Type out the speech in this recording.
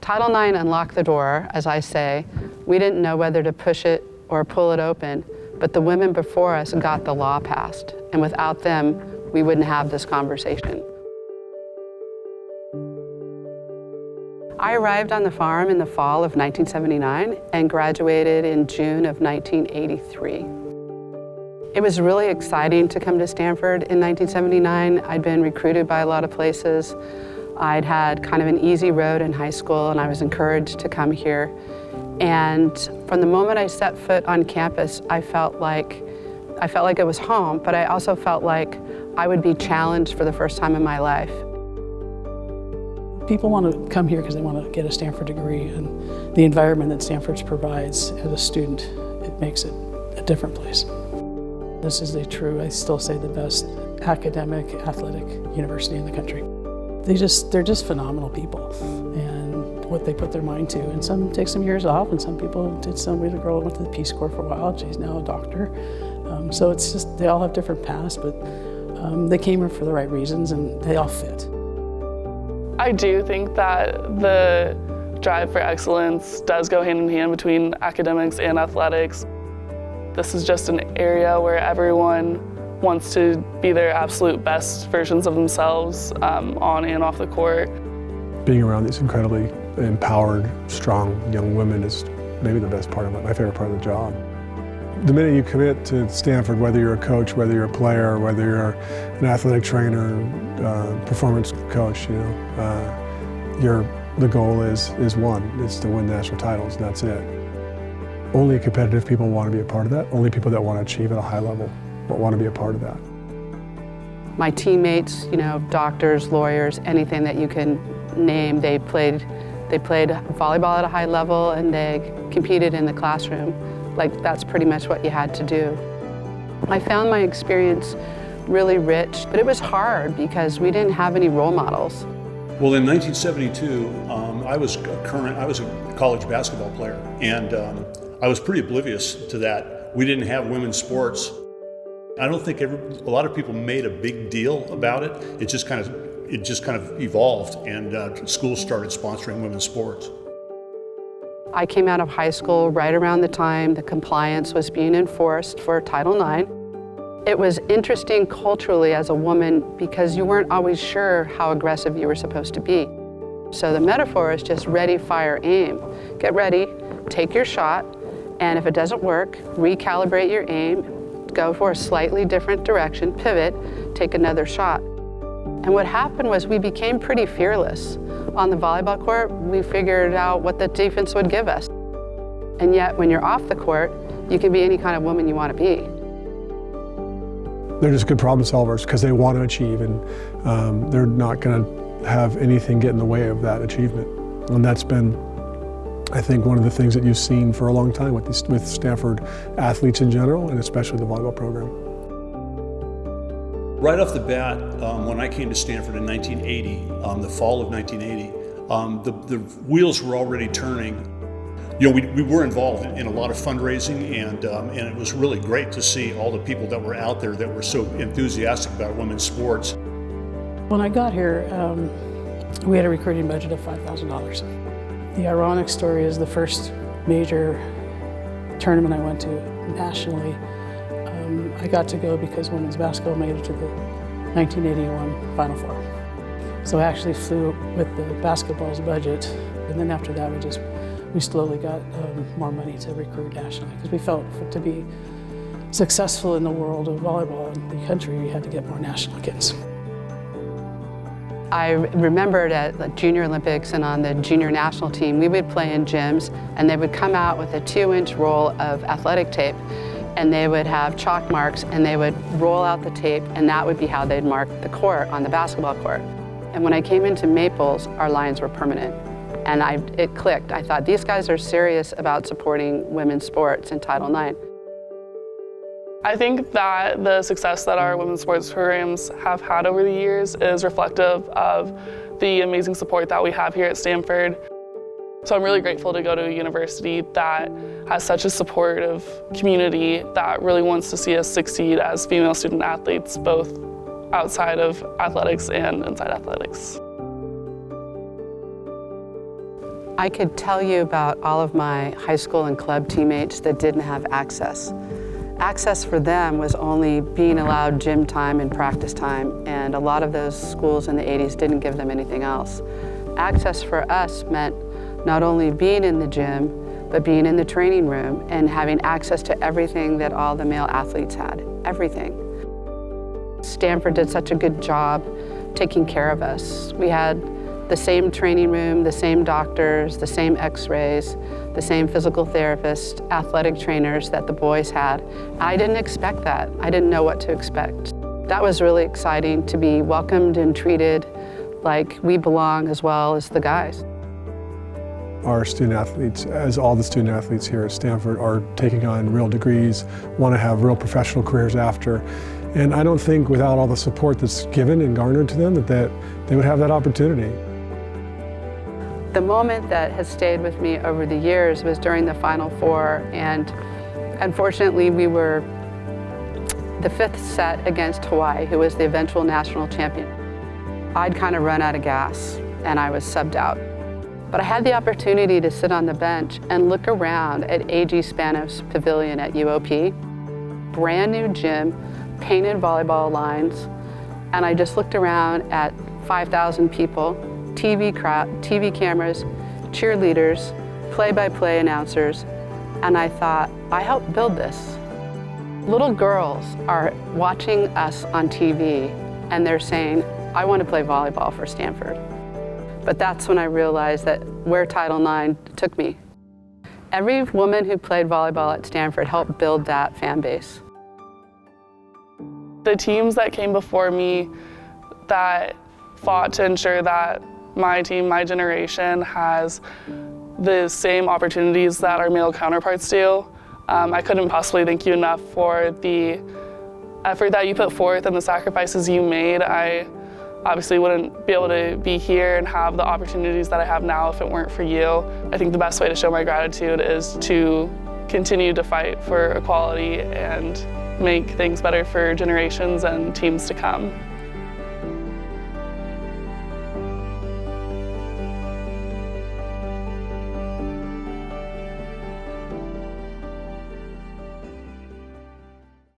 Title IX unlocked the door, as I say. We didn't know whether to push it or pull it open, but the women before us got the law passed, and without them, we wouldn't have this conversation. I arrived on the farm in the fall of 1979 and graduated in June of 1983. It was really exciting to come to Stanford in 1979. I'd been recruited by a lot of places. I'd had kind of an easy road in high school, and I was encouraged to come here. And from the moment I set foot on campus, I felt like it was home, but I also felt like I would be challenged for the first time in my life. People want to come here because they want to get a Stanford degree, and the environment that Stanford provides as a student, it makes it a different place. This is I still say, the best academic, athletic university in the country. They're just phenomenal people, and what they put their mind to. And some take some years off, and some people did some. We had a girl who went to the Peace Corps for a while. She's now a doctor. So it's just, they all have different paths, but they came here for the right reasons, and they all fit. I do think that the drive for excellence does go hand in hand between academics and athletics. This is just an area where everyone wants to be their absolute best versions of themselves on and off the court. Being around these incredibly empowered, strong young women is maybe the best part of it, my favorite part of the job. The minute you commit to Stanford, whether you're a coach, whether you're a player, whether you're an athletic trainer, performance coach, the goal is one. It's to win national titles, and that's it. Only competitive people want to be a part of that. Only people that want to achieve at a high level want to be a part of that. My teammates, doctors, lawyers, anything that you can name, they played volleyball at a high level, and they competed in the classroom. Like, that's pretty much what you had to do. I found my experience really rich, but it was hard because we didn't have any role models. Well, in 1972, I was a college basketball player, and I was pretty oblivious to that. We didn't have women's sports. I don't think a lot of people made a big deal about it. It just kind of evolved, and schools started sponsoring women's sports. I came out of high school right around the time the compliance was being enforced for Title IX. It was interesting culturally as a woman because you weren't always sure how aggressive you were supposed to be. So the metaphor is just ready, fire, aim. Get ready, take your shot, and if it doesn't work, recalibrate your aim, go for a slightly different direction, pivot, take another shot. And what happened was we became pretty fearless. On the volleyball court, we figured out what the defense would give us. And yet, when you're off the court, you can be any kind of woman you want to be. They're just good problem solvers because they want to achieve, and they're not going to have anything get in the way of that achievement. And that's been, I think, one of the things that you've seen for a long time with Stanford athletes in general, and especially the volleyball program. Right off the bat, when I came to Stanford in 1980, the fall of 1980, the wheels were already turning. We were involved in a lot of fundraising, and it was really great to see all the people that were out there that were so enthusiastic about women's sports. When I got here, we had a recruiting budget of $5,000. The ironic story is the first major tournament I went to nationally, I got to go because women's basketball made it to the 1981 Final Four. So I actually flew with the basketball's budget, and then after that we slowly got more money to recruit nationally because we felt to be successful in the world of volleyball in the country, we had to get more national kids. I remembered at the Junior Olympics and on the junior national team, we would play in gyms, and they would come out with a 2-inch roll of athletic tape, and they would have chalk marks, and they would roll out the tape, and that would be how they'd mark the court on the basketball court. And when I came into Maples, our lines were permanent. And it clicked. I thought, these guys are serious about supporting women's sports in Title IX. I think that the success that our women's sports programs have had over the years is reflective of the amazing support that we have here at Stanford. So I'm really grateful to go to a university that has such a supportive community that really wants to see us succeed as female student athletes, both outside of athletics and inside athletics. I could tell you about all of my high school and club teammates that didn't have access. Access for them was only being allowed gym time and practice time, and a lot of those schools in the 80s didn't give them anything else. Access for us meant not only being in the gym, but being in the training room and having access to everything that all the male athletes had, everything. Stanford did such a good job taking care of us. We had the same training room, the same doctors, the same x-rays, the same physical therapists, athletic trainers that the boys had. I didn't expect that. I didn't know what to expect. That was really exciting, to be welcomed and treated like we belong as well as the guys. Our student athletes, as all the student athletes here at Stanford, are taking on real degrees, want to have real professional careers after. And I don't think without all the support that's given and garnered to them that they would have that opportunity. The moment that has stayed with me over the years was during the Final Four, and unfortunately we were the 5th set against Hawaii, who was the eventual national champion. I'd kind of run out of gas and I was subbed out. But I had the opportunity to sit on the bench and look around at A.G. Spanov's pavilion at UOP. Brand new gym, painted volleyball lines, and I just looked around at 5,000 people, TV cameras, cheerleaders, play-by-play announcers, and I thought, I helped build this. Little girls are watching us on TV and they're saying, I want to play volleyball for Stanford. But that's when I realized that where Title IX took me. Every woman who played volleyball at Stanford helped build that fan base. The teams that came before me that fought to ensure that my team, my generation, has the same opportunities that our male counterparts do. I couldn't possibly thank you enough for the effort that you put forth and the sacrifices you made. I obviously wouldn't be able to be here and have the opportunities that I have now if it weren't for you. I think the best way to show my gratitude is to continue to fight for equality and make things better for generations and teams to come.